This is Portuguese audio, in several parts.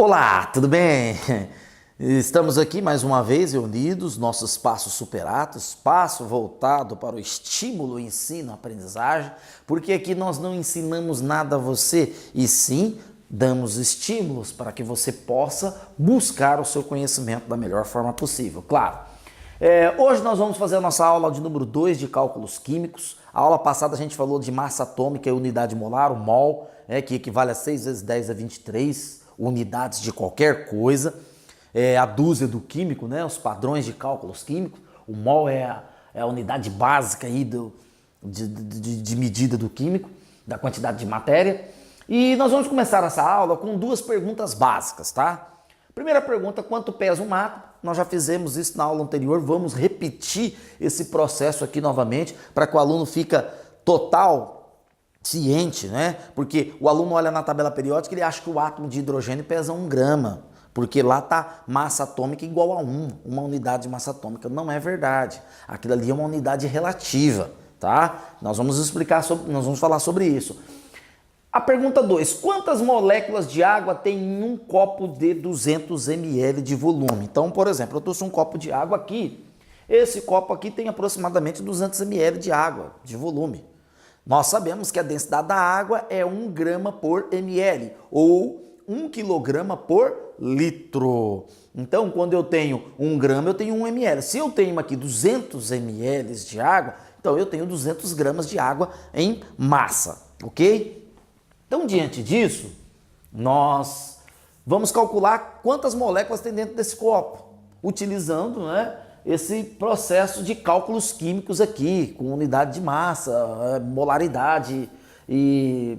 Olá, tudo bem? Estamos aqui mais uma vez reunidos, nosso espaço Superato, espaço voltado para o estímulo, ensino, aprendizagem, porque aqui nós não ensinamos nada a você, e sim damos estímulos para que você possa buscar o seu conhecimento da melhor forma possível, claro. Hoje nós vamos fazer a nossa aula de número 2 de cálculos químicos. A aula passada a gente falou de massa atômica e unidade molar, o mol, que equivale a 6 vezes 10 a 23 unidades de qualquer coisa. A dúzia do químico, né? Os padrões de cálculos químicos. O mol é a unidade básica aí de medida do químico, da quantidade de matéria. E nós vamos começar essa aula com duas perguntas básicas, tá? Primeira pergunta, quanto pesa um átomo? Nós já fizemos isso na aula anterior, vamos repetir esse processo aqui novamente para que o aluno fique total ciente, né? Porque o aluno olha na tabela periódica e ele acha que o átomo de hidrogênio pesa 1 grama, porque lá está massa atômica igual a 1, uma unidade de massa atômica. Não é verdade. Aquilo ali é uma unidade relativa, tá? Nós vamos falar sobre isso. A pergunta 2, quantas moléculas de água tem em um copo de 200 ml de volume? Então, por exemplo, eu trouxe um copo de água aqui. Esse copo aqui tem aproximadamente 200 ml de água, de volume. Nós sabemos que a densidade da água é 1 grama por ml, ou 1 quilograma por litro. Então, quando eu tenho 1 grama, eu tenho 1 ml. Se eu tenho aqui 200 ml de água, então eu tenho 200 gramas de água em massa, ok? Então, diante disso, nós vamos calcular quantas moléculas tem dentro desse copo, utilizando, né, esse processo de cálculos químicos aqui, com unidade de massa, molaridade e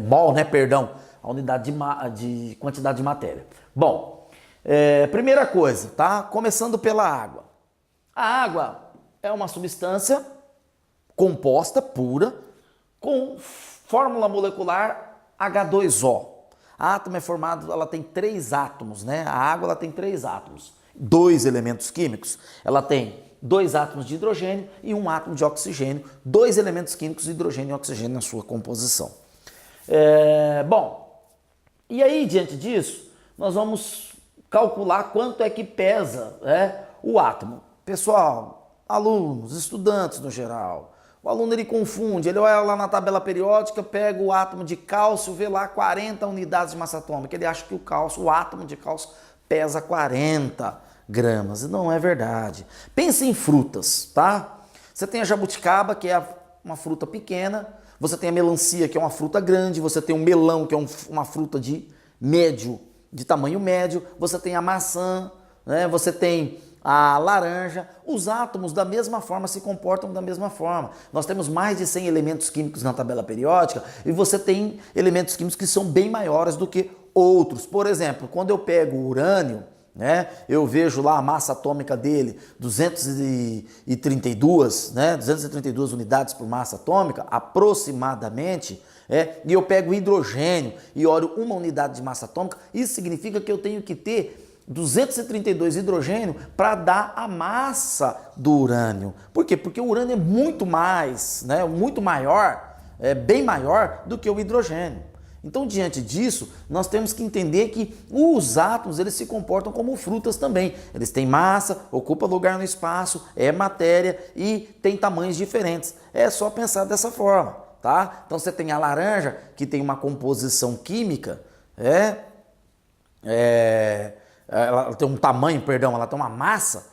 mol, né, perdão, a unidade de quantidade de matéria. Bom, primeira coisa, tá? Começando pela água. A água é uma substância composta, pura, com fórmula molecular H2O. A átomo é formado, ela tem 3 átomos, né? A água ela tem 3 átomos, 2 elementos químicos. Ela tem 2 átomos de hidrogênio e 1 átomo de oxigênio, 2 elementos químicos, hidrogênio e oxigênio na sua composição. Bom, e aí diante disso, nós vamos calcular quanto é que pesa, o átomo. Pessoal, alunos, estudantes no geral, o aluno ele confunde, ele olha lá na tabela periódica, pega o átomo de cálcio, vê lá 40 unidades de massa atômica, ele acha que o átomo de cálcio pesa 40 gramas, e não é verdade. Pense em frutas, tá? Você tem a jabuticaba, que é uma fruta pequena, você tem a melancia, que é uma fruta grande, você tem o melão, que é uma fruta de tamanho médio, você tem a maçã, né? Você tem a laranja. Os átomos da mesma forma se comportam da mesma forma. Nós temos mais de 100 elementos químicos na tabela periódica e você tem elementos químicos que são bem maiores do que outros. Por exemplo, quando eu pego o urânio, né, eu vejo lá a massa atômica dele, 232, né, 232 unidades por massa atômica, aproximadamente, e eu pego o hidrogênio e olho uma unidade de massa atômica, isso significa que eu tenho que ter 232 hidrogênio para dar a massa do urânio. Por quê? Porque o urânio é muito mais, né, muito maior, bem maior do que o hidrogênio. Então, diante disso, nós temos que entender que os átomos eles se comportam como frutas também. Eles têm massa, ocupam lugar no espaço, é matéria e tem tamanhos diferentes. É só pensar dessa forma, tá? Então, você tem a laranja, que tem uma composição química, ela tem um tamanho, perdão, ela tem uma massa,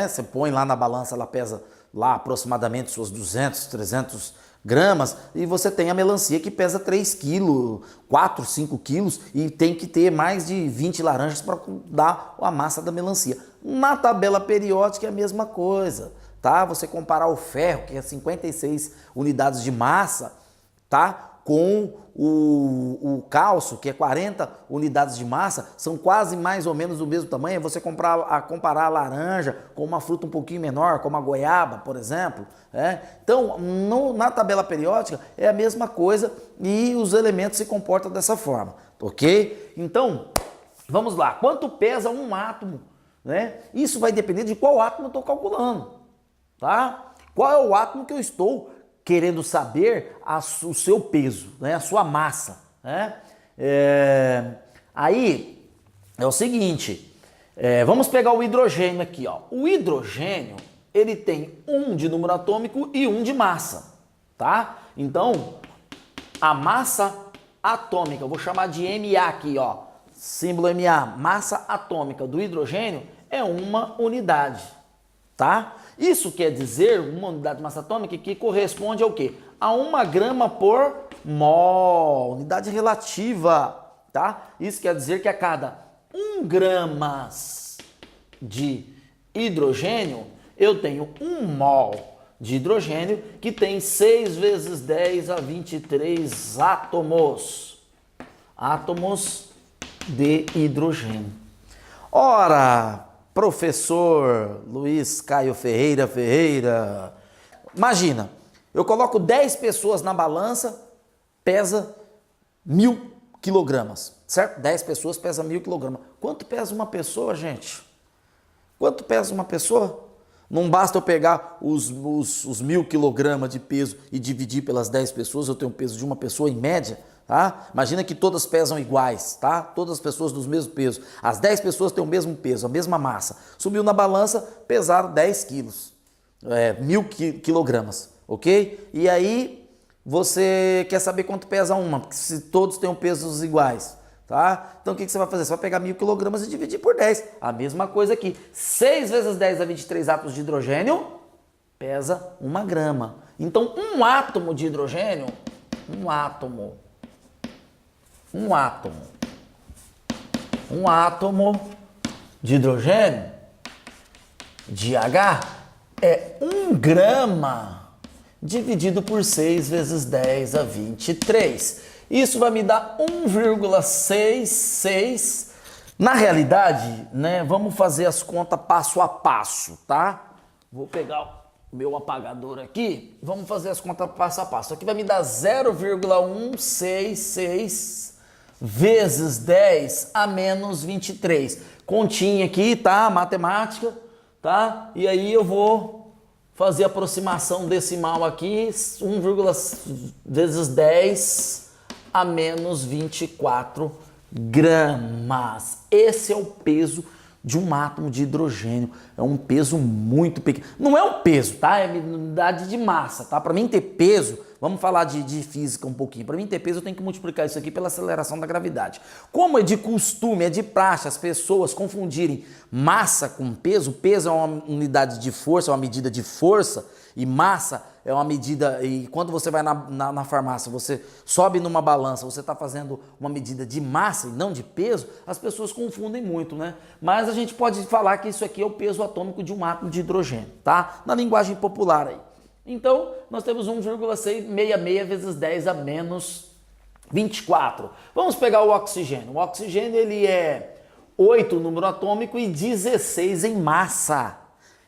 você põe lá na balança, ela pesa lá aproximadamente suas 200, 300 gramas, e você tem a melancia que pesa 3 quilos, 4, 5 quilos, e tem que ter mais de 20 laranjas para dar a massa da melancia. Na tabela periódica é a mesma coisa, tá? Você comparar o ferro, que é 56 unidades de massa, tá? Com o cálcio, que é 40 unidades de massa, são quase mais ou menos do mesmo tamanho. É você comparar a laranja com uma fruta um pouquinho menor, como a goiaba, por exemplo. Então, na tabela periódica é a mesma coisa e os elementos se comportam dessa forma, ok? Então, vamos lá. Quanto pesa um átomo? Isso vai depender de qual átomo eu estou calculando, tá? Qual é o átomo que eu estou querendo saber o seu peso, a sua massa. Aí é o seguinte, vamos pegar o hidrogênio aqui, ó. O hidrogênio, ele tem 1 de número atômico e 1 de massa, tá? Então, a massa atômica, eu vou chamar de MA aqui, ó. Símbolo MA, massa atômica do hidrogênio é 1 unidade, tá? Isso quer dizer, uma unidade de massa atômica que corresponde ao quê? A 1 grama por mol, unidade relativa, tá? Isso quer dizer que a cada 1 gramas de hidrogênio, eu tenho 1 mol de hidrogênio que tem 6 vezes 10 a 23 átomos. Átomos de hidrogênio. Ora, professor Luiz Caio Ferreira, imagina, eu coloco 10 pessoas na balança, pesa 1.000 quilogramas, certo? 10 pessoas pesa 1.000 quilogramas. Quanto pesa uma pessoa, gente? Quanto pesa uma pessoa? Não basta eu pegar os 1.000 quilogramas de peso e dividir pelas 10 pessoas, eu tenho o peso de uma pessoa em média, tá? Imagina que todas pesam iguais, tá? Todas as pessoas do mesmo peso. As 10 pessoas têm o mesmo peso, a mesma massa. Subiu na balança, pesaram 10 quilos, 1.000 quilogramas, ok? E aí você quer saber quanto pesa uma, porque se todos têm pesos iguais, tá? Então o que você vai fazer? Você vai pegar 1.000 quilogramas e dividir por 10. A mesma coisa aqui. 6 vezes 10 a 23 átomos de hidrogênio pesa 1 grama. Então um átomo de hidrogênio, um átomo de hidrogênio, de H, é 1 grama dividido por 6 vezes 10 a 23. Isso vai me dar 1,66. Na realidade, né, vamos fazer as contas passo a passo, tá? Vou pegar o meu apagador aqui, vamos fazer as contas passo a passo. Aqui vai me dar 0,166 vezes 10 a menos 23. Continha aqui, tá? Matemática, tá? E aí eu vou fazer a aproximação decimal aqui, 1, vezes 10 a menos 24 gramas. Esse é o peso de um átomo de hidrogênio. É um peso muito pequeno. Não é um peso, tá? É unidade de massa, tá? Para mim ter peso, vamos falar de física um pouquinho. Para mim ter peso, eu tenho que multiplicar isso aqui pela aceleração da gravidade. Como é de costume, é de praxe as pessoas confundirem massa com peso. Peso é uma unidade de força, é uma medida de força, e massa é uma medida, e quando você vai na farmácia, você sobe numa balança, você está fazendo uma medida de massa e não de peso, as pessoas confundem muito, né? Mas a gente pode falar que isso aqui é o peso atômico de um átomo de hidrogênio, tá? Na linguagem popular aí. Então, nós temos 1,666 vezes 10 a menos 24. Vamos pegar o oxigênio. O oxigênio, ele é 8 no número atômico e 16 em massa.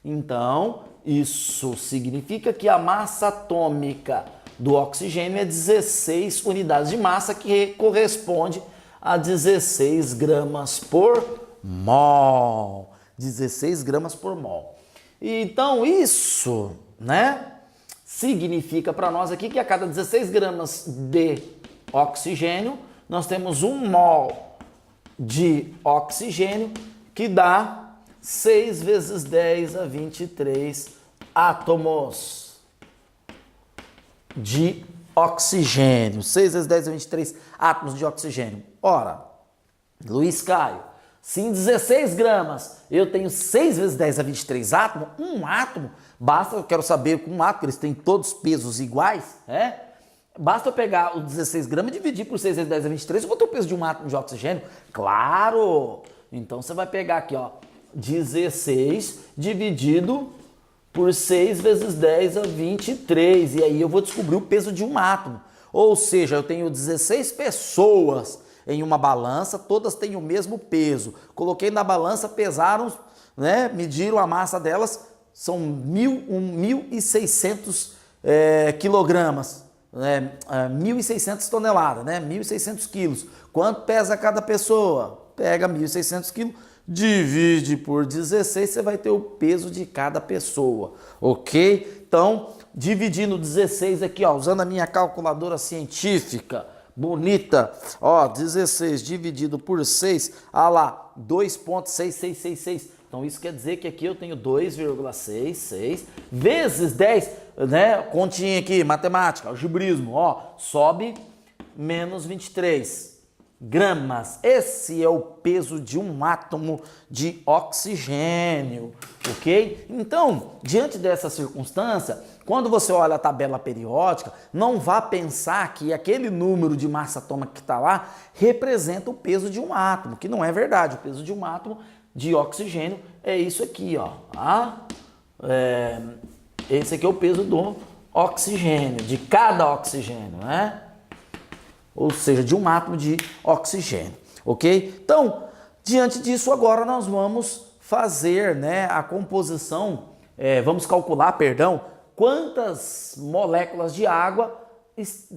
Então, isso significa que a massa atômica do oxigênio é 16 unidades de massa, que corresponde a 16 gramas por mol. 16 gramas por mol. Então, isso, né, significa para nós aqui que a cada 16 gramas de oxigênio, nós temos 1 mol de oxigênio, que dá 6 vezes 10 a 23 átomos de oxigênio. 6 vezes 10 a 23 átomos de oxigênio. Ora, Luiz Caio, se em 16 gramas eu tenho 6 vezes 10 a 23 átomos, um átomo, basta, eu quero saber com um átomo, eles têm todos pesos iguais, né? Basta eu pegar os 16 gramas e dividir por 6 vezes 10 a 23, eu vou ter o peso de um átomo de oxigênio? Claro! Então você vai pegar aqui, ó, 16 dividido por 6 vezes 10 a 23. E aí eu vou descobrir o peso de um átomo. Ou seja, eu tenho 16 pessoas em uma balança, todas têm o mesmo peso. Coloquei na balança, pesaram, né, mediram a massa delas, são 1.600 quilogramas. 1.600 toneladas, né? 1.600 quilos. Quanto pesa cada pessoa? Pega 1.600 quilos, divide por 16, você vai ter o peso de cada pessoa, ok? Então, dividindo 16 aqui, ó, usando a minha calculadora científica, bonita. Ó, 16 dividido por 6, ah lá, 2,6666. Então isso quer dizer que aqui eu tenho 2,66 vezes 10, né? Continha aqui, matemática, algebrismo, ó, sobe menos 23 gramas. Esse é o peso de um átomo de oxigênio, ok? Então, diante dessa circunstância, quando você olha a tabela periódica, não vá pensar que aquele número de massa atômica que está lá representa o peso de um átomo, que não é verdade. O peso de um átomo de oxigênio é isso aqui, ó. Tá? Esse aqui é o peso do oxigênio, de cada oxigênio, né? Ou seja, de um átomo de oxigênio, ok? Então, diante disso, agora nós vamos fazer, né, a composição, vamos calcular, perdão, quantas moléculas de água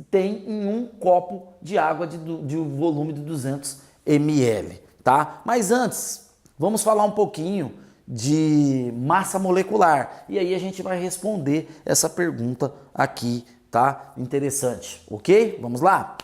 tem em um copo de água de volume de 200 ml, tá? Mas antes, vamos falar um pouquinho de massa molecular e aí a gente vai responder essa pergunta aqui, tá? Interessante, ok? Vamos lá?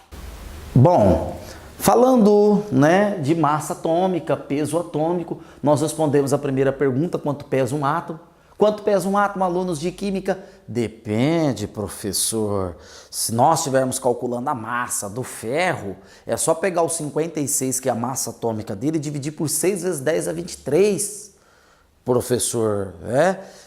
Bom, falando, né, de massa atômica, peso atômico, nós respondemos a primeira pergunta, quanto pesa um átomo? Quanto pesa um átomo, alunos de química? Depende, professor. Se nós estivermos calculando a massa do ferro, é só pegar o 56, que é a massa atômica dele, e dividir por 6 vezes 10 a 23. Professor,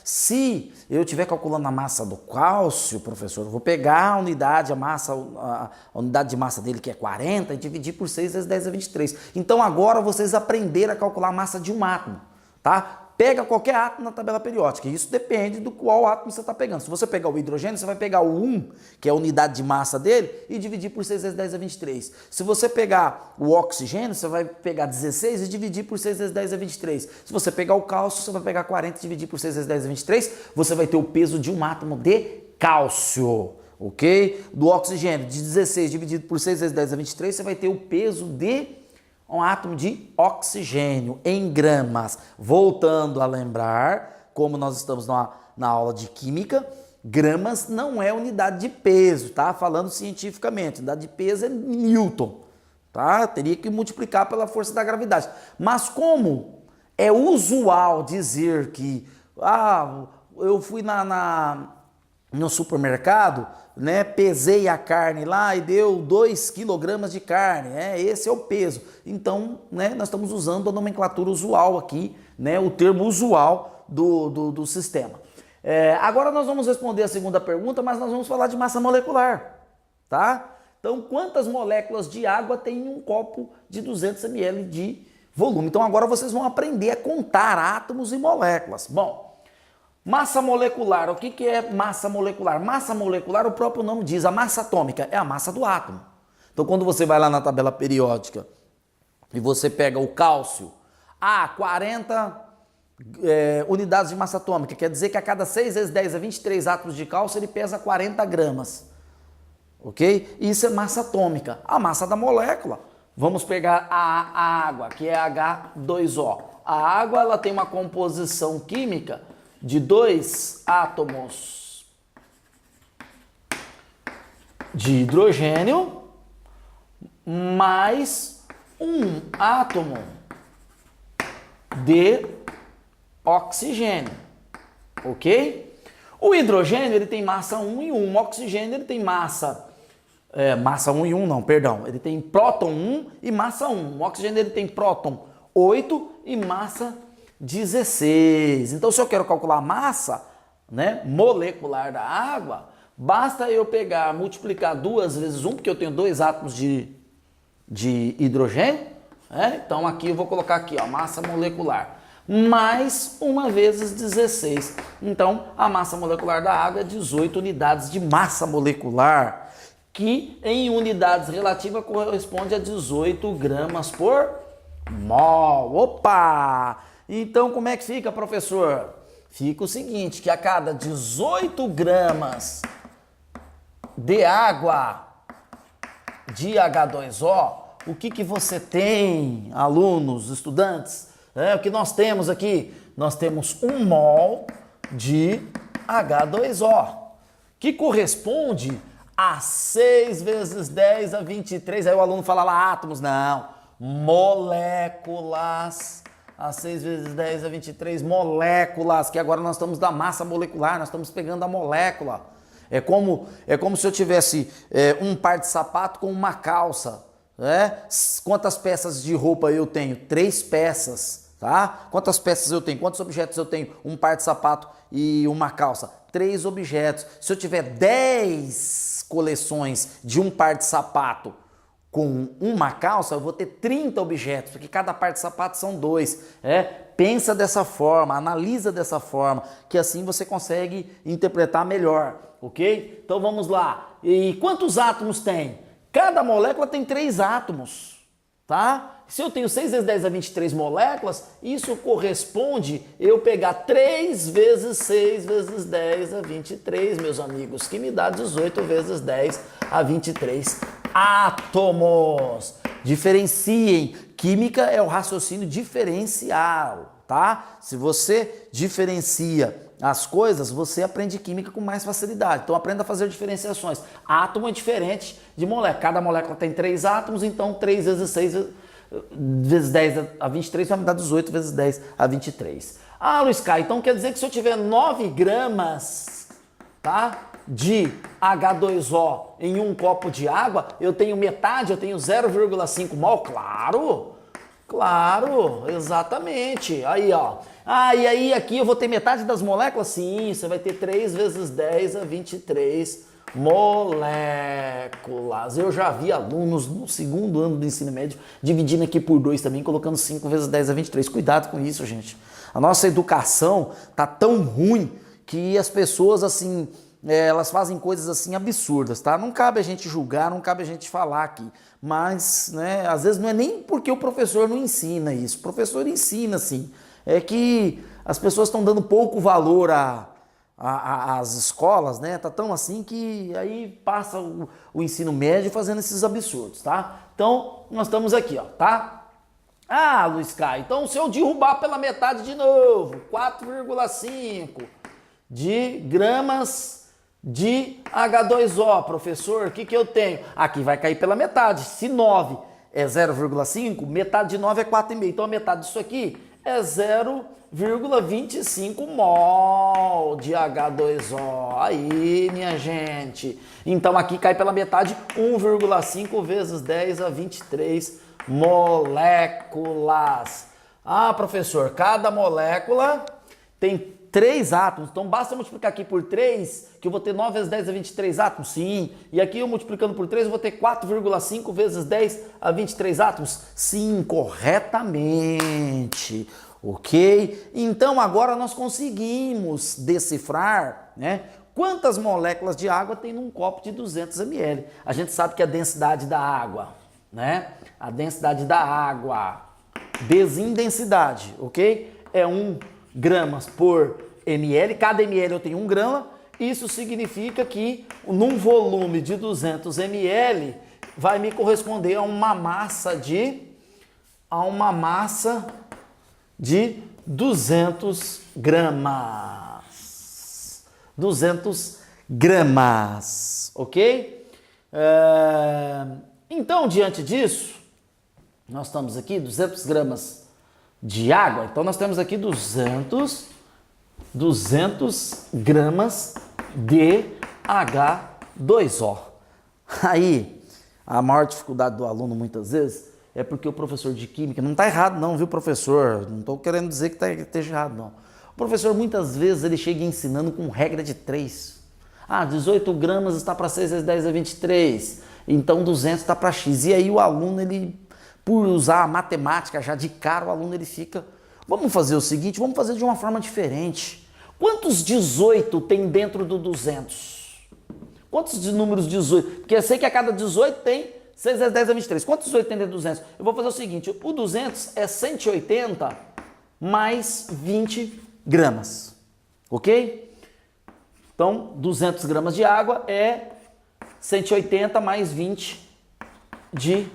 se eu estiver calculando a massa do cálcio, professor, eu vou pegar a unidade, a unidade de massa dele, que é 40, e dividir por 6 vezes 10 a 23. Então agora vocês aprenderam a calcular a massa de um átomo, tá? Pega qualquer átomo na tabela periódica, e isso depende do qual átomo você está pegando. Se você pegar o hidrogênio, você vai pegar o 1, que é a unidade de massa dele, e dividir por 6 vezes 10 a 23. Se você pegar o oxigênio, você vai pegar 16 e dividir por 6 vezes 10 a 23. Se você pegar o cálcio, você vai pegar 40 e dividir por 6 vezes 10 a 23, você vai ter o peso de um átomo de cálcio, ok? Do oxigênio, de 16 dividido por 6 vezes 10 a 23, você vai ter o peso de um átomo de oxigênio em gramas. Voltando a lembrar, como nós estamos na aula de química, gramas não é unidade de peso, tá? Falando cientificamente, unidade de peso é Newton, tá? Teria que multiplicar pela força da gravidade. Mas como é usual dizer que, eu fui no supermercado, né, pesei a carne lá e deu 2 kg de carne, esse é o peso. Então, né, nós estamos usando a nomenclatura usual aqui, né, o termo usual do sistema. Agora nós vamos responder a segunda pergunta, mas nós vamos falar de massa molecular, tá? Então, quantas moléculas de água tem em um copo de 200 ml de volume? Então, agora vocês vão aprender a contar átomos e moléculas. Bom, massa molecular, o que é massa molecular? Massa molecular, o próprio nome diz, a massa atômica é a massa do átomo. Então, quando você vai lá na tabela periódica e você pega o cálcio, 40 unidades de massa atômica, quer dizer que a cada 6 vezes 10 a 23 átomos de cálcio, ele pesa 40 gramas, ok? Isso é massa atômica. A massa da molécula, vamos pegar a água, que é H2O. A água, ela tem uma composição química de 2 átomos de hidrogênio mais 1 átomo de oxigênio, ok? O hidrogênio, ele tem massa 1 e 1, o oxigênio, ele tem massa 1 e 1 não, perdão, ele tem próton 1 e massa 1, o oxigênio, ele tem próton 8 e massa 16. Então, se eu quero calcular a massa, né, molecular da água, basta eu pegar, multiplicar 2 vezes 1, porque eu tenho 2 átomos de hidrogênio, então aqui eu vou colocar aqui, ó, massa molecular, mais 1 vezes 16. Então, a massa molecular da água é 18 unidades de massa molecular, que em unidades relativas corresponde a 18 gramas por mol. Opa! Então, como é que fica, professor? Fica o seguinte, que a cada 18 gramas de água de H2O, o que você tem, alunos, estudantes? O que nós temos aqui? Nós temos 1 mol de H2O, que corresponde a 6 vezes 10 a 23. Aí o aluno fala lá átomos. Não, moléculas. A 6 vezes 10 a 23 moléculas, que agora nós estamos da massa molecular, nós estamos pegando a molécula. É como se eu tivesse um par de sapato com uma calça. Quantas peças de roupa eu tenho? 3 peças. Tá? Quantas peças eu tenho? Quantos objetos eu tenho? Um par de sapato e uma calça. 3 objetos. Se eu tiver 10 coleções de um par de sapato com uma calça, eu vou ter 30 objetos, porque cada par de sapato são 2. Pensa dessa forma, analisa dessa forma, que assim você consegue interpretar melhor, ok? Então vamos lá. E quantos átomos tem? Cada molécula tem 3 átomos, tá? Se eu tenho 6 vezes 10 a 23 moléculas, isso corresponde eu pegar 3 vezes 6 vezes 10 a 23, meus amigos, que me dá 18 vezes 10 a 23 átomos. Diferenciem. Química é o raciocínio diferencial, tá? Se você diferencia as coisas, você aprende química com mais facilidade. Então aprenda a fazer diferenciações. Átomo é diferente de molécula. Cada molécula tem 3 átomos, então 3 vezes 6 vezes 10 a 23 vai me dar 18 vezes 10 a 23. Ah, Luiz Caio, então quer dizer que se eu tiver 9 gramas, tá, de H2O em um copo de água, eu tenho metade, eu tenho 0,5 mol? Claro! Claro, exatamente. Aí, ó. Ah, e aí aqui eu vou ter metade das moléculas? Sim, você vai ter 3 vezes 10 a 23 moléculas. Eu já vi alunos no 2º ano do ensino médio dividindo aqui por 2 também, colocando 5 vezes 10 a 23. Cuidado com isso, gente. A nossa educação tá tão ruim que as pessoas, assim, elas fazem coisas assim absurdas, tá? Não cabe a gente julgar, não cabe a gente falar aqui. Mas, né, às vezes não é nem porque o professor não ensina isso. O professor ensina, sim. É que as pessoas estão dando pouco valor às escolas, né? Tá tão assim que aí passa o ensino médio fazendo esses absurdos, tá? Então, nós estamos aqui, ó, tá? Ah, Luiz Caio, então se eu derrubar pela metade de novo, 4,5 de gramas de H2O, professor, o que eu tenho? Aqui vai cair pela metade. Se 9 é 0,5, metade de 9 é 4,5. Então a metade disso aqui é 0,25 mol de H2O. Aí, minha gente. Então aqui cai pela metade 1,5 vezes 10 a 23 moléculas. Ah, professor, cada molécula tem 3 átomos, então basta multiplicar aqui por 3, que eu vou ter 9 vezes 10 a 23 átomos? Sim. E aqui eu multiplicando por 3, eu vou ter 4,5 vezes 10 a 23 átomos? Sim, corretamente. Ok? Então agora nós conseguimos decifrar, né, quantas moléculas de água tem num copo de 200 ml. A gente sabe que a densidade da água, né, a densidade da água, desindensidade, ok? É 1 gramas por ml, cada ml eu tenho 1 grama, isso significa que num volume de 200 ml vai me corresponder a uma massa de 200 gramas. 200 gramas, ok? Então, diante disso, nós estamos aqui, 200 gramas de água, então nós temos aqui 200 gramas de H2O. Aí, a maior dificuldade do aluno muitas vezes é porque o professor de química, não está errado não, viu, professor? Não estou querendo dizer que esteja errado não. O professor muitas vezes ele chega ensinando com regra de 3. Ah, 18 gramas está para 6 vezes 10 a 23, então 200 está para X. E aí o aluno, ele, por usar a matemática já de cara, o aluno ele fica... Vamos fazer o seguinte, vamos fazer de uma forma diferente. Quantos 18 tem dentro do 200? Quantos de números 18? Porque eu sei que a cada 18 tem 6 vezes 10 a 23. Quantos 18 tem dentro do 200? Eu vou fazer o seguinte, o 200 é 180 mais 20 gramas, ok? Então, 200 gramas de água é 180 mais 20 de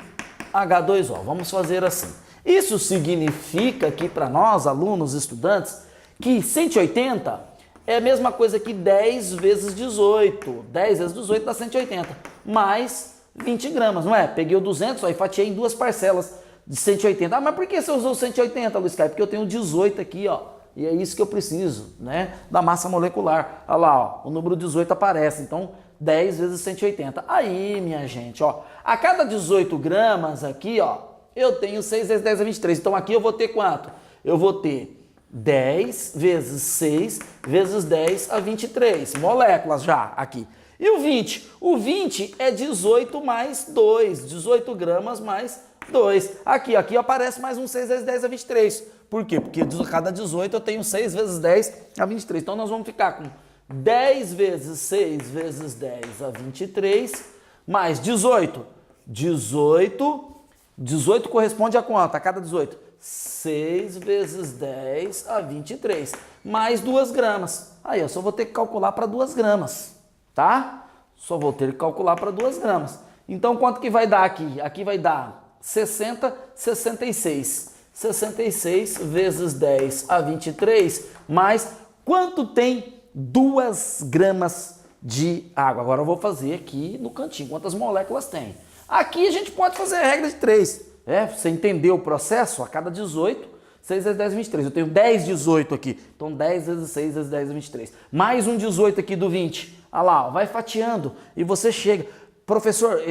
H2O. Vamos fazer assim. Isso significa que para nós, alunos, estudantes, que 180 é a mesma coisa que 10 vezes 18. 10 vezes 18 dá 180, mais 20 gramas, não é? Peguei o 200 ó, e fatiei em duas parcelas de 180. Ah, mas por que você usou 180, Luiz Caio? Porque eu tenho 18 aqui, ó. E é isso que eu preciso, né? Da massa molecular. Olha lá, ó, o número 18 aparece. Então, 10 vezes 180. Aí, minha gente, ó, a cada 18 gramas aqui, ó, eu tenho 6 vezes 10 a 23. Então, aqui eu vou ter quanto? Eu vou ter 10 vezes 6 vezes 10 a 23. Moléculas já aqui. E o 20? O 20 é 18 mais 2. 18 gramas mais 2. Aqui aparece mais um 6 vezes 10 a 23. Por quê? Porque a cada 18 eu tenho 6 vezes 10 a 23. Então nós vamos ficar com 10 vezes 6 vezes 10 a 23 mais 18. 18 corresponde a quanto? A cada 18? 6 vezes 10 a 23. Mais 2 gramas. Aí eu só vou ter que calcular para 2 gramas. Tá? Só vou ter que calcular para 2 gramas. Então, quanto que vai dar aqui? Aqui vai dar 60, 66. 66 vezes 10 a 23, mais quanto tem 2 gramas de água? Agora eu vou fazer aqui no cantinho, quantas moléculas tem. Aqui a gente pode fazer a regra de 3. Você entendeu o processo? A cada 18, 6 vezes 10 23. Eu tenho 10 18 aqui. Então 10 vezes 6 vezes 10 23. Mais um 18 aqui do 20. Olha lá, ó, vai fatiando e você chega. Professor,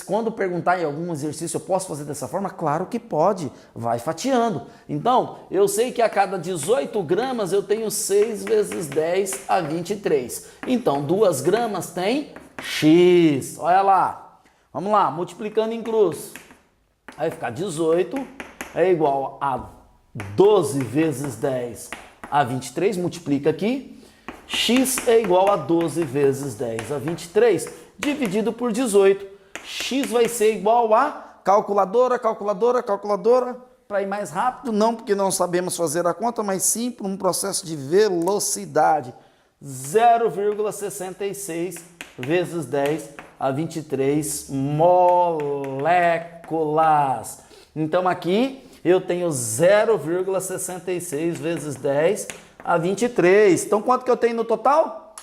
quando perguntar em algum exercício, eu posso fazer dessa forma? Claro que pode, vai fatiando. Então, eu sei que a cada 18 gramas eu tenho 6 vezes 10 a 23. Então, 2 gramas tem X. Olha lá, vamos lá, multiplicando em cruz. Aí ficar 18 é igual a 12 vezes 10 a 23, multiplica aqui. X é igual a 12 vezes 10 a 23. Dividido por 18. X vai ser igual a calculadora, para ir mais rápido, não porque não sabemos fazer a conta, mas sim por um processo de velocidade. 0,66 vezes 10 a 23 moléculas. Então aqui eu tenho 0,66 vezes 10 a 23. Então quanto que eu tenho no total?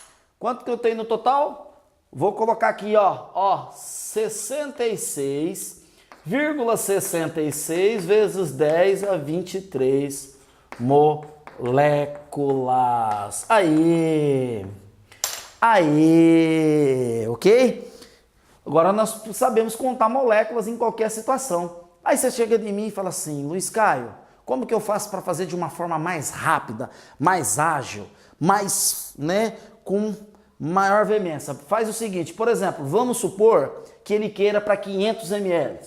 Vou colocar aqui, ó, 66,66 vezes 10 a 23 moléculas. Aí, ok? Agora nós sabemos contar moléculas em qualquer situação. Aí você chega de mim e fala assim, Luiz Caio, como que eu faço para fazer de uma forma mais rápida, mais ágil, mais, com maior veemência? Faz o seguinte, por exemplo, vamos supor que ele queira para 500 ml,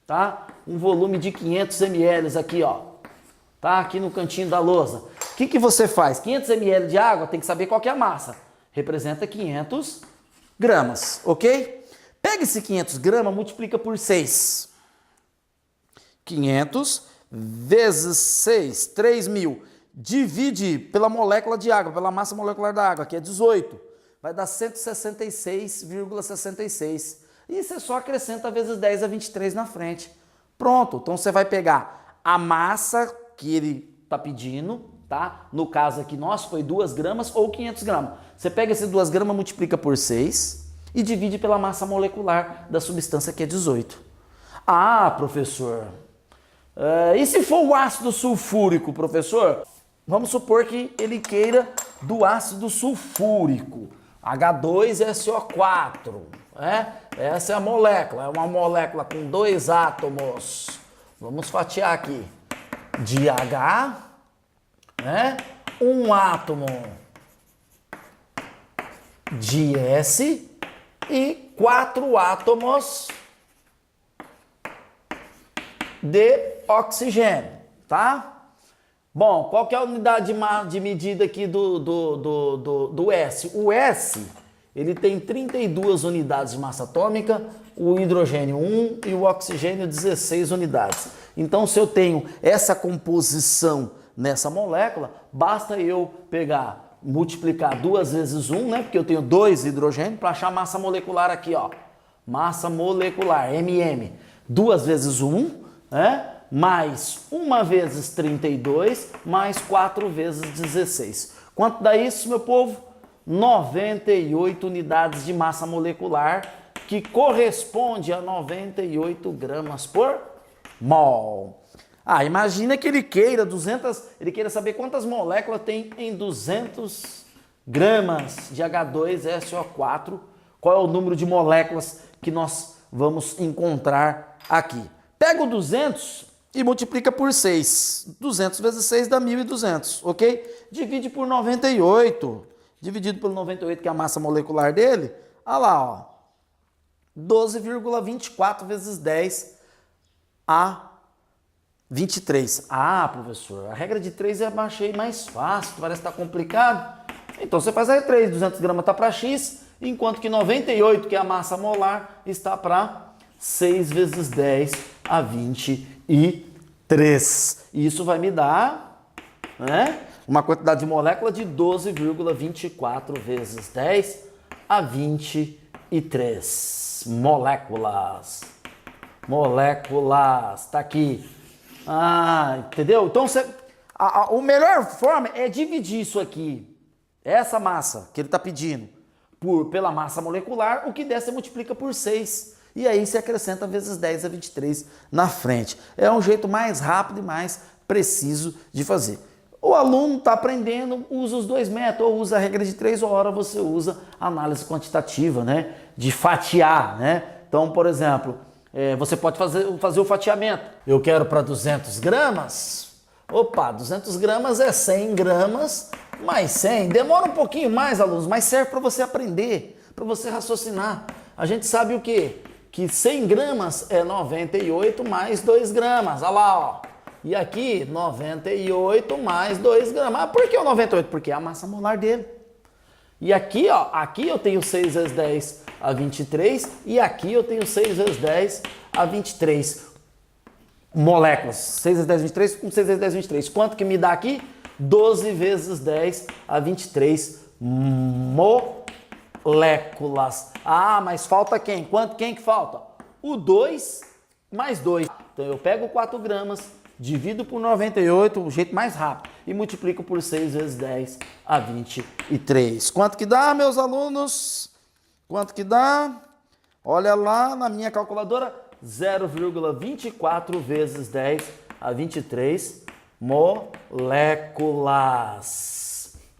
tá? Um volume de 500 ml aqui, ó, tá? Aqui no cantinho da lousa. O que você faz? 500 ml de água, tem que saber qual que é a massa. Representa 500 gramas, ok? Pega esse 500 gramas, multiplica por 6. 500 vezes 6, 3.000. Divide pela molécula de água, pela massa molecular da água, que é 18. Vai dar 166,66. E você só acrescenta vezes 10 a 23 na frente. Pronto. Então você vai pegar a massa que ele está pedindo, tá? No caso aqui nosso foi 2 gramas ou 500 gramas. Você pega esses 2 gramas, multiplica por 6 e divide pela massa molecular da substância que é 18. Ah, professor, e se for o ácido sulfúrico, professor? Vamos supor que ele queira do ácido sulfúrico. H2SO4, essa é a molécula, é uma molécula com 2 átomos. Vamos fatiar aqui. De H, um átomo de S e 4 átomos de oxigênio, tá? Bom, qual que é a unidade de medida aqui do S? O S, ele tem 32 unidades de massa atômica, o hidrogênio 1 e o oxigênio 16 unidades. Então, se eu tenho essa composição nessa molécula, basta eu pegar, multiplicar 2 vezes 1, porque eu tenho 2 hidrogênios, para achar massa molecular aqui, ó. Massa molecular, MM. 2 vezes 1, mais 1 vezes 32, mais 4 vezes 16. Quanto dá isso, meu povo? 98 unidades de massa molecular, que corresponde a 98 gramas por mol. Imagina que ele queira saber quantas moléculas tem em 200 gramas de H2SO4. Qual é o número de moléculas que nós vamos encontrar aqui? Pega o 200 e multiplica por 6. 200 vezes 6 dá 1.200, ok? Divide por 98. Dividido pelo 98, que é a massa molecular dele. Olha lá, ó. 12,24 vezes 10 a 23. Professor, a regra de 3 eu achei mais fácil, parece que está complicado. Então você faz aí 3, 200 gramas está para X, enquanto que 98, que é a massa molar, está para 6 vezes 10 a 23. Isso vai me dar, né, uma quantidade de molécula de 12,24 vezes 10 a 23. Moléculas. Tá aqui. Entendeu? Então, a melhor forma é dividir isso aqui, essa massa que ele está pedindo, pela massa molecular. O que der, você multiplica por 6. E aí você acrescenta vezes 10 a 23 na frente. É um jeito mais rápido e mais preciso de fazer. O aluno está aprendendo, usa os dois métodos, ou usa a regra de 3, ou hora você usa a análise quantitativa, né? De fatiar, né? Então, por exemplo, você pode fazer o fatiamento. Eu quero para 200 gramas. 200 gramas é 100 gramas mais 100. Demora um pouquinho mais, alunos, mas serve para você aprender, para você raciocinar. A gente sabe o quê? Que 100 gramas é 98 mais 2 gramas. Olha lá, ó. E aqui, 98 mais 2 gramas. Por que o 98? Porque é a massa molar dele. E aqui, ó, aqui eu tenho 6 vezes 10 a 23 e aqui eu tenho 6 vezes 10 a 23 moléculas. 6 vezes 10 a 23 com 6 vezes 10 a 23. Quanto que me dá aqui? 12 vezes 10 a 23 moléculas. Mas falta quem? Quem que falta? O 2 mais 2. Então eu pego 4 gramas, divido por 98, o jeito mais rápido, e multiplico por 6 vezes 10 a 23. Quanto que dá, meus alunos? Quanto que dá? Olha lá na minha calculadora, 0,24 vezes 10 a 23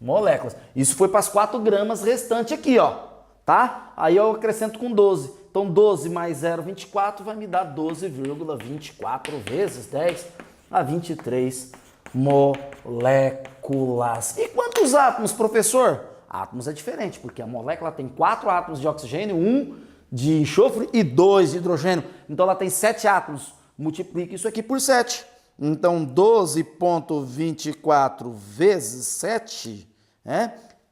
moléculas. Isso foi para as 4 gramas restantes aqui, ó, tá? Aí eu acrescento com 12. Então 12 mais 0,24 vai me dar 12,24 vezes 10 a 23 moléculas. E quantos átomos, professor? Átomos é diferente, porque a molécula tem 4 átomos de oxigênio, 1 de enxofre e 2 de hidrogênio. Então ela tem 7 átomos. Multiplique isso aqui por 7. Então 12,24 vezes 7,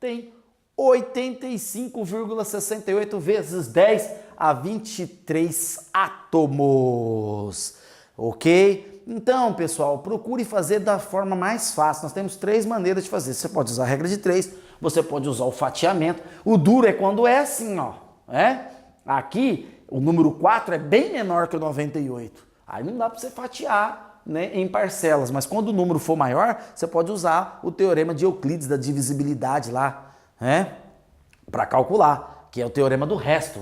tem 85,68 vezes 10 a 23 átomos. Ok? Então, pessoal, procure fazer da forma mais fácil. Nós temos 3 maneiras de fazer. Você pode usar a regra de 3, você pode usar o fatiamento. O duro é quando é assim, ó. Aqui, o número 4 é bem menor que o 98. Aí não dá para você fatiar, né, em parcelas. Mas quando o número for maior, você pode usar o teorema de Euclides, da divisibilidade lá, para calcular, que é o teorema do resto,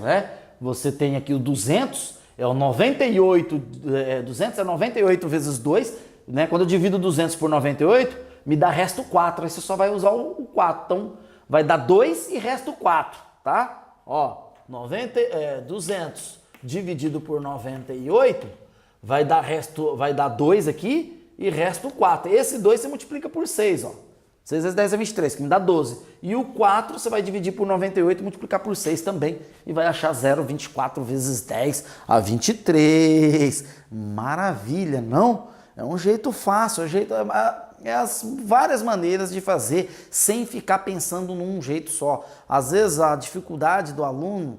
Você tem aqui o 200, é o 98, 200 é 98 vezes 2, Quando eu divido 200 por 98, me dá resto 4, aí você só vai usar o 4, então vai dar 2 e resto 4, tá? Ó, 200 dividido por 98 vai dar 2 aqui e resto 4. Esse 2 você multiplica por 6, ó. 6 vezes 10 é 23, que me dá 12. E o 4 você vai dividir por 98 e multiplicar por 6 também. E vai achar 0,24 vezes 10 a 23. Maravilha, não? É um jeito fácil, as várias maneiras de fazer sem ficar pensando num jeito só. Às vezes a dificuldade do aluno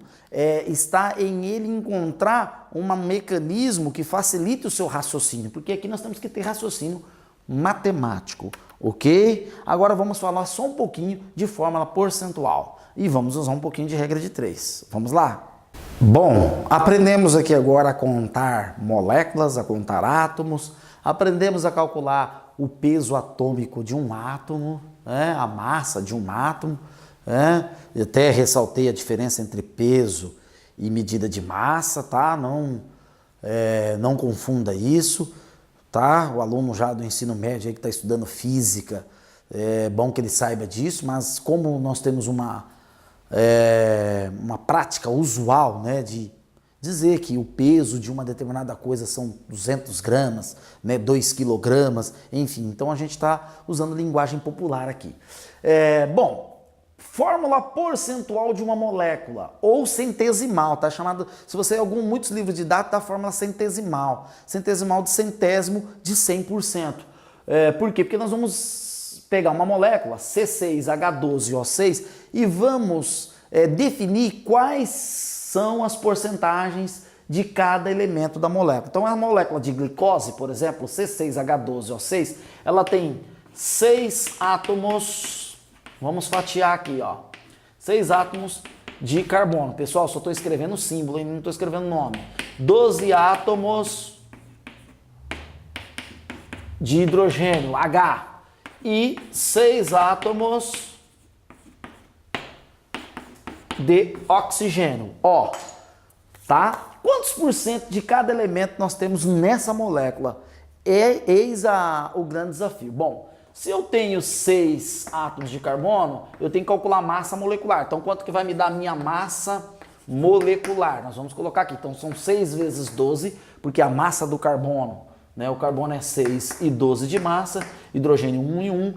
está em ele encontrar um mecanismo que facilite o seu raciocínio, porque aqui nós temos que ter raciocínio matemático, ok? Agora vamos falar só um pouquinho de fórmula percentual e vamos usar um pouquinho de regra de 3. Vamos lá? Bom, aprendemos aqui agora a contar moléculas, a contar átomos, aprendemos a calcular o peso atômico de um átomo, né? A massa de um átomo. Né? Eu até ressaltei a diferença entre peso e medida de massa, tá? Não confunda isso, tá? O aluno já do ensino médio aí que está estudando física, é bom que ele saiba disso, mas como nós temos uma prática usual, né, de dizer que o peso de uma determinada coisa são 200 gramas, né, 2 quilogramas, enfim, então a gente está usando linguagem popular aqui. Bom, fórmula percentual de uma molécula, ou centesimal, tá chamado, se você muitos livros didáticos, tá a fórmula centesimal de centésimo de 100%. Por quê? Porque nós vamos pegar uma molécula, C6H12O6, e vamos definir quais são as porcentagens de cada elemento da molécula. Então, a molécula de glicose, por exemplo, C6H12O6, ela tem 6 átomos, vamos fatiar aqui, ó, 6 átomos de carbono. Pessoal, só estou escrevendo o símbolo, não estou escrevendo o nome. 12 átomos de hidrogênio, H, e 6 átomos de oxigênio, O, tá? Quantos por cento de cada elemento nós temos nessa molécula? Eis o grande desafio. Bom, se eu tenho 6 átomos de carbono, eu tenho que calcular a massa molecular. Então, quanto que vai me dar a minha massa molecular? Nós vamos colocar aqui. Então, são 6 vezes 12, porque a massa do carbono, né? O carbono é 6 e 12 de massa, hidrogênio 1 e 1,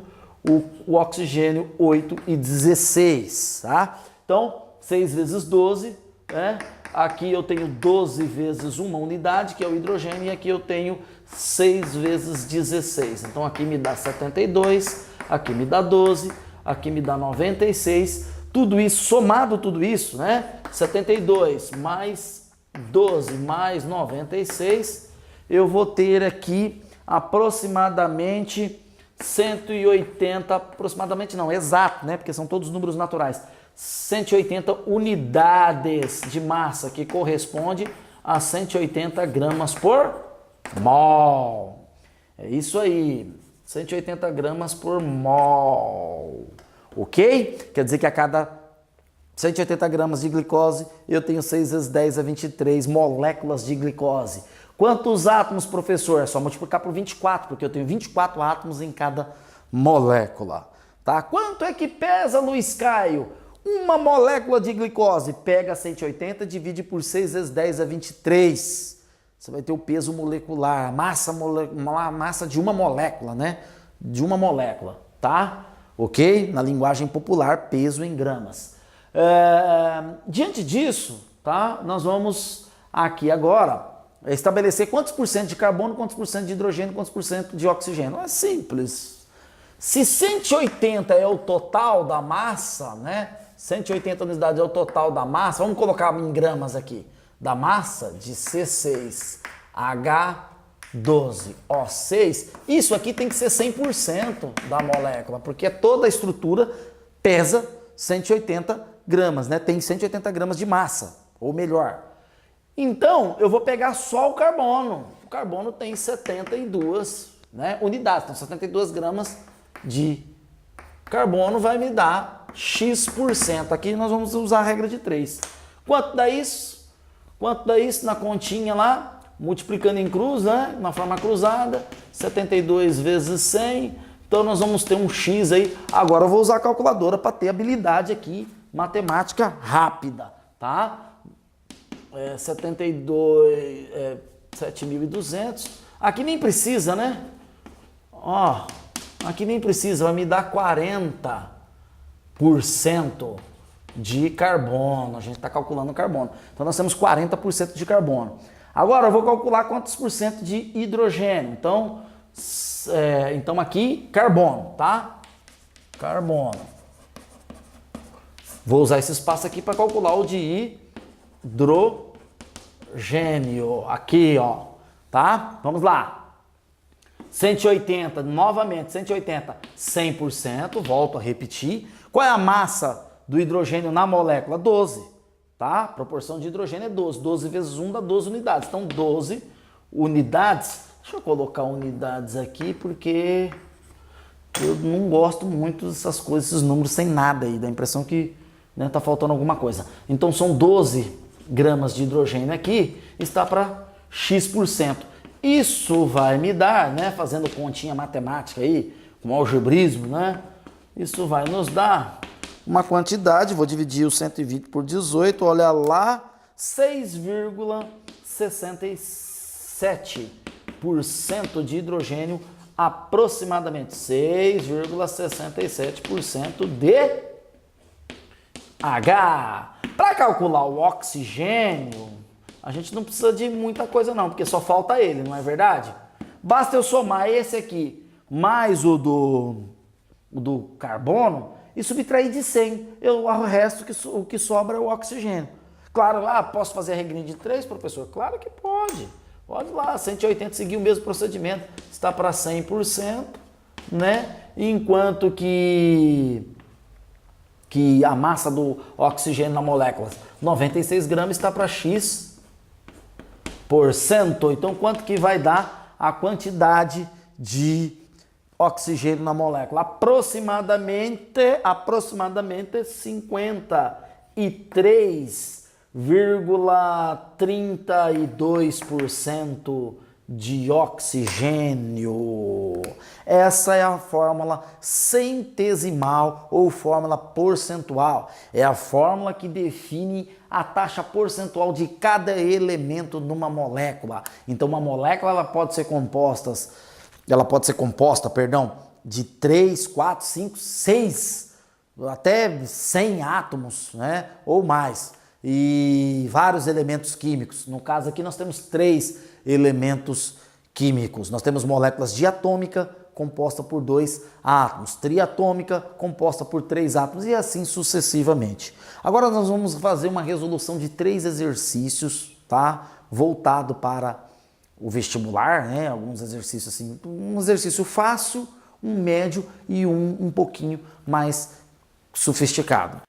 o oxigênio 8 e 16, tá? Então, 6 vezes 12, né? Aqui eu tenho 12 vezes uma unidade, que é o hidrogênio, e aqui eu tenho 6 vezes 16. Então, aqui me dá 72, aqui me dá 12, aqui me dá 96. Tudo isso, somado tudo isso, né? 72 mais 12 mais 96, eu vou ter aqui aproximadamente 180, aproximadamente não, exato, né? Porque são todos números naturais. 180 unidades de massa, que corresponde a 180 gramas por mol. É isso aí, 180 gramas por mol. Ok? Quer dizer que a cada 180 gramas de glicose, eu tenho 6 vezes 10 é 23 moléculas de glicose. Quantos átomos, professor? É só multiplicar por 24, porque eu tenho 24 átomos em cada molécula. Tá? Quanto é que pesa, Luiz Caio? Uma molécula de glicose, pega 180, divide por 6 vezes 10 é 23. Você vai ter o peso molecular, massa de uma molécula, né? De uma molécula, tá? Ok? Na linguagem popular, peso em gramas. Diante disso, tá? Nós vamos aqui agora estabelecer quantos por cento de carbono, quantos por cento de hidrogênio, quantos por cento de oxigênio. É simples. Se 180 é o total da massa, né? 180 unidades é o total da massa, vamos colocar em gramas aqui, da massa de C6H12O6, isso aqui tem que ser 100% da molécula, porque toda a estrutura pesa 180 gramas, né? Tem 180 gramas de massa, ou melhor. Então, eu vou pegar só o carbono. O carbono tem 72, né, unidades, então 72 gramas de carbono vai me dar X%. Aqui nós vamos usar a regra de 3. Quanto dá isso? Quanto dá isso na continha lá? Multiplicando em cruz, né? Na forma cruzada. 72 vezes 100. Então nós vamos ter um X aí. Agora eu vou usar a calculadora para ter habilidade aqui, matemática rápida, tá? 7.200. Aqui nem precisa, né? Ó, aqui nem precisa, vai me dar 40% de carbono. A gente está calculando o carbono. Então nós temos 40% de carbono. Agora eu vou calcular quantos por cento de hidrogênio. Então, aqui, carbono, tá? Carbono. Vou usar esse espaço aqui para calcular o de hidrogênio. Aqui, ó. Tá? Vamos lá. 180, novamente, 180, 100%. Volto a repetir. Qual é a massa do hidrogênio na molécula? 12, tá? A proporção de hidrogênio é 12. 12 vezes 1 dá 12 unidades. Então, 12 unidades Deixa eu colocar unidades aqui, porque eu não gosto muito dessas coisas, esses números sem nada aí, dá a impressão que, né, tá faltando alguma coisa. Então são 12 gramas de hidrogênio aqui, está para X%. Isso vai me dar, né, fazendo continha matemática aí, com algebrismo, né, isso vai nos dar uma quantidade, vou dividir o 120 por 18, olha lá, 6,67% de hidrogênio, aproximadamente 6,67% de H. Para calcular o oxigênio, a gente não precisa de muita coisa não, porque só falta ele, não é verdade? Basta eu somar esse aqui mais o do carbono e subtrair de 100. O resto, o que sobra é o oxigênio. Claro, lá, posso fazer a regrinha de 3, professor? Claro que pode. Pode lá, 180 seguir o mesmo procedimento. Está para 100%, né? Enquanto que a massa do oxigênio na molécula, 96 gramas, está para X%. Então, quanto que vai dar a quantidade de oxigênio na molécula? Aproximadamente 53,32% de oxigênio. Essa é a fórmula centesimal ou fórmula percentual. É a fórmula que define a taxa percentual de cada elemento numa molécula. Então, uma molécula ela pode ser composta, de 3, 4, 5, 6, até 100 átomos, né, ou mais. E vários elementos químicos. No caso aqui nós temos 3 elementos químicos. Nós temos moléculas diatômica composta por 2 átomos, triatômica composta por 3 átomos e assim sucessivamente. Agora nós vamos fazer uma resolução de 3 exercícios, tá? Voltado para o vestibular, né? Alguns exercícios assim, um exercício fácil, um médio e um pouquinho mais sofisticado.